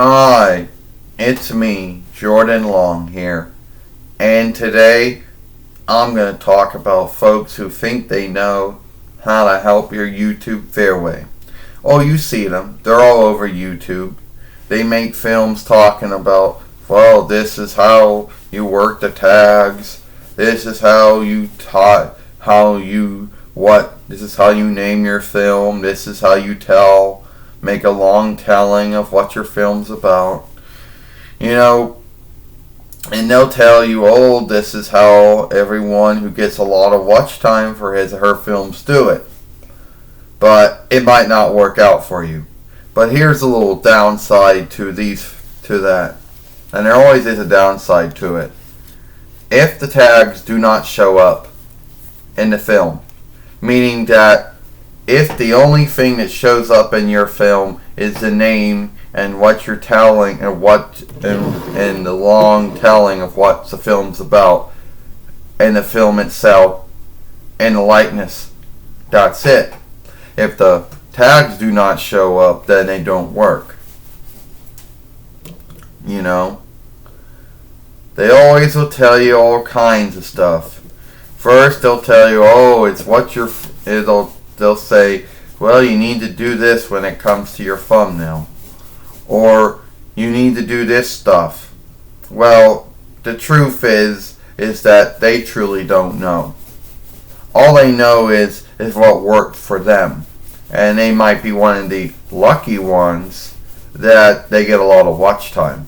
Hi, it's me, Jordan Long here, and today I'm going to talk about folks who think they know how to help your YouTube fairway. Oh, you see them. They're all over YouTube. They make films talking about, well, this is how you work the tags. This is how you this is how you name your film. This is how you make a long telling of what your film's about. And they'll tell you, oh, this is how everyone who gets a lot of watch time for his or her films do it. But it might not work out for you. But here's a little downside to that. And there always is a downside to it. If the tags do not show up in the film, meaning that if the only thing that shows up in your film is the name and what you're telling and the long telling of what the film's about and the film itself and the likeness, that's it. If the tags do not show up, then they don't work. They always will tell you all kinds of stuff. First, they'll tell you, oh, they'll say, well, you need to do this when it comes to your thumbnail. Or, you need to do this stuff. Well, the truth is that they truly don't know. All they know is what worked for them. And they might be one of the lucky ones that they get a lot of watch time.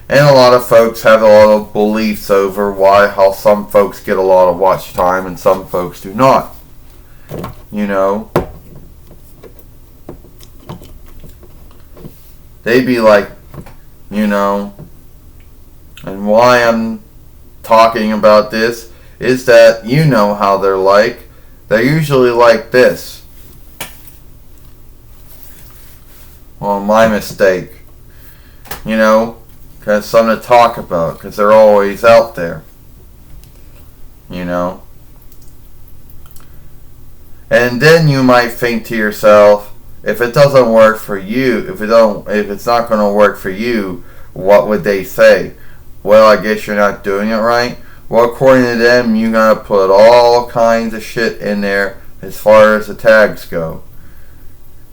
And a lot of folks have a lot of beliefs over how some folks get a lot of watch time and some folks do not. They'd be like, and why I'm talking about this is that you know how they're like. They're usually like this. Well, my mistake. Because something to talk about, because they're always out there. And then you might think to yourself, if it doesn't work for you, if it's not going to work for you, what would they say? Well, I guess you're not doing it right. Well, according to them, you gotta put all kinds of shit in there as far as the tags go.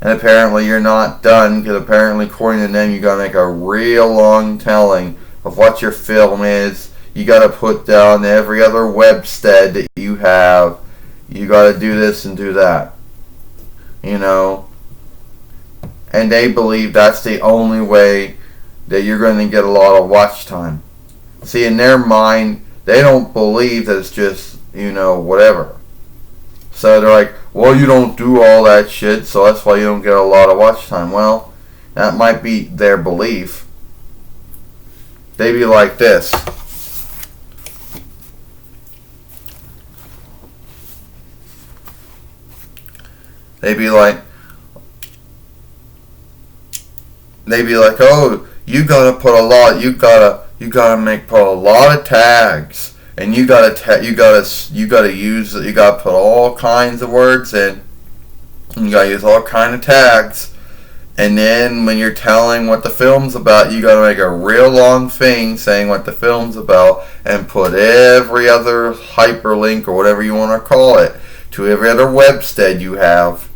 And apparently you're not done, because apparently according to them, you gotta make a real long telling of what your film is. You gotta put down every other webstead that you have. You gotta do this and do that. And they believe that's the only way that you're going to get a lot of watch time. See, in their mind, they don't believe that it's just, whatever. So they're like, well, you don't do all that shit, so that's why you don't get a lot of watch time. Well, that might be their belief. They be like this. They be like, oh, you gotta put a lot of tags, and you gotta put all kinds of words in. You gotta use all kinds of tags, and then when you're telling what the film's about, you gotta make a real long thing saying what the film's about, and put every other hyperlink or whatever you want to call it to every other webstead you have.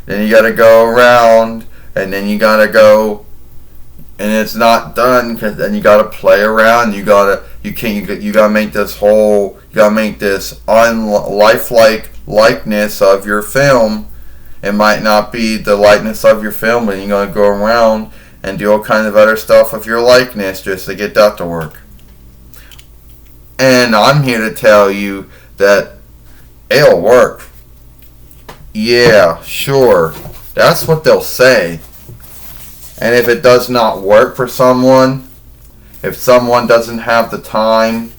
Then you gotta go around, and then you gotta go, and it's not done, because then you gotta play around. You gotta make this lifelike likeness of your film. It might not be the likeness of your film, but you're gonna go around and do all kinds of other stuff with your likeness just to get that to work. And I'm here to tell you that it'll work. Yeah, sure. That's what they'll say. And if it does not work for someone, if someone doesn't have the time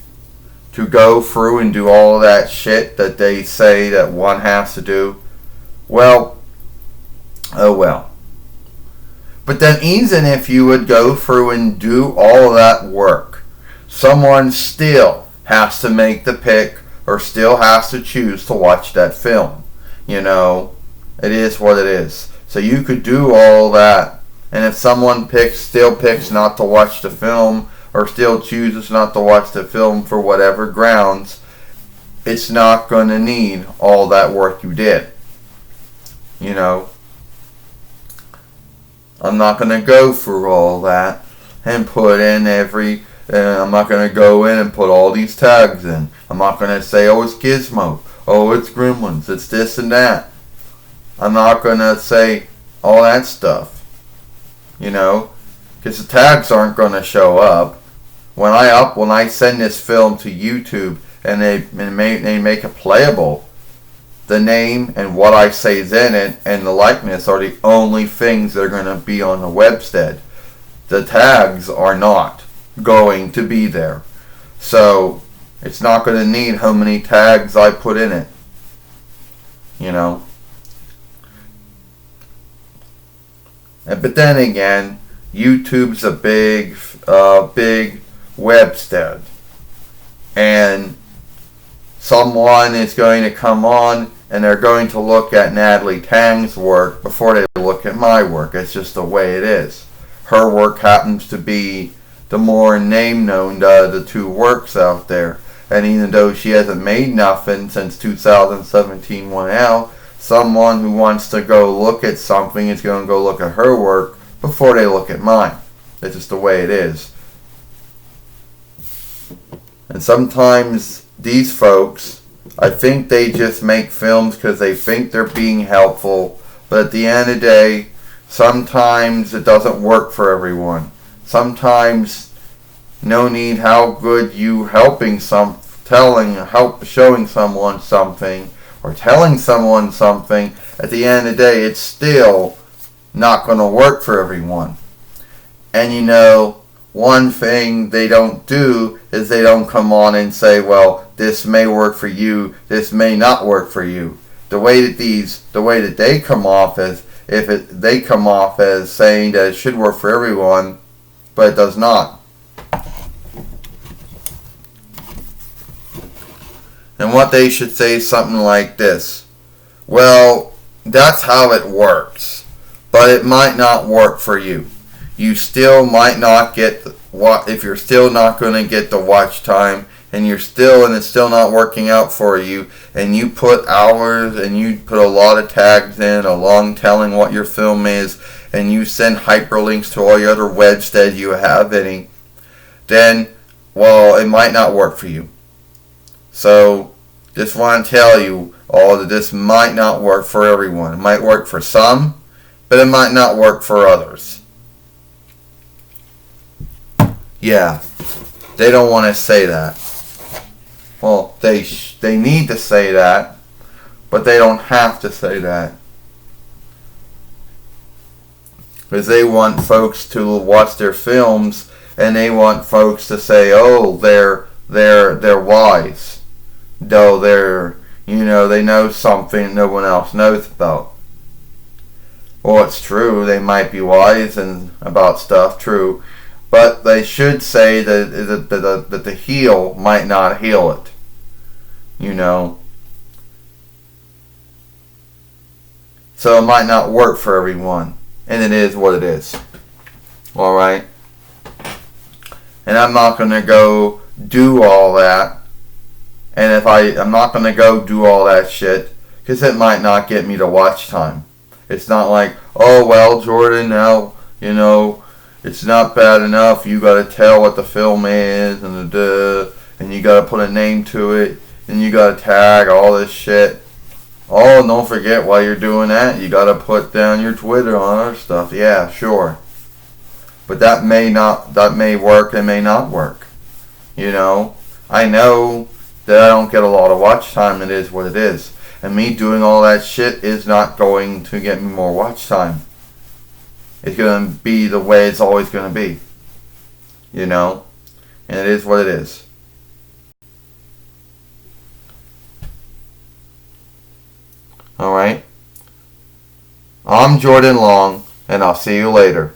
to go through and do all that shit that they say that one has to do, well, oh well. But then even if you would go through and do all that work, someone still has to make the pick or still has to choose to watch that film. It is what it is. So you could do all that. And if someone still picks not to watch the film, or still chooses not to watch the film for whatever grounds, it's not going to need all that work you did. You know, I'm not going to go through all that and put in I'm not going to go in and put all these tags in. I'm not going to say, oh, it's Gizmo, oh, it's Gremlins, it's this and that. I'm not going to say all that stuff, you know, because the tags aren't going to show up. When I send this film to YouTube and they make it playable, the name and what I say is in it and the likeness are the only things that are going to be on the webstead. The tags are not going to be there. So it's not going to need how many tags I put in it. You know. But then again, YouTube's a big webstead. And someone is going to come on and they're going to look at Natalie Tang's work before they look at my work. It's just the way it is. Her work happens to be the more name known to the two works out there. And even though she hasn't made nothing since 2017 went out, someone who wants to go look at something is going to go look at her work before they look at mine. It's just the way it is. And sometimes these folks, I think they just make films because they think they're being helpful, but at the end of the day, sometimes it doesn't work for everyone. Sometimes no need how good you showing someone something or telling someone something, at the end of the day it's still not going to work for everyone. And you know, one thing they don't do is they don't come on and say, well, this may work for you, this may not work for you. The way that they come off as, they come off as saying that it should work for everyone, but it does not. And what they should say is something like this: well, that's how it works, but it might not work for you. You still might not get if you're still not going to get the watch time, and it's still not working out for you, and you put hours and you put a lot of tags in along telling what your film is, and you send hyperlinks to all your other websteads you have any, then, well, it might not work for you. So, just want to tell you all that this might not work for everyone. It might work for some, but it might not work for others. Yeah, they don't want to say that. Well, they need to say that, but they don't have to say that. Because they want folks to watch their films, and they want folks to say, oh, they're wise. Though they know something no one else knows about. Well, it's true, they might be wise and about stuff, true. But they should say that the heel might not heal it. You know. So it might not work for everyone. And it is what it is. Alright? And I'm not going to go do all that. And I'm not going to go do all that shit, because it might not get me to watch time. It's not like, oh, well, Jordan, now, it's not bad enough. You got to tell what the film is, and you got to put a name to it, and you got to tag all this shit. Oh, and don't forget, while you're doing that, you got to put down your Twitter on other stuff. Yeah, sure. But that may work and may not work. I know that I don't get a lot of watch time. It is what it is. And me doing all that shit is not going to get me more watch time. It's going to be the way it's always going to be. And it is what it is. Alright? I'm Jordan Long, and I'll see you later.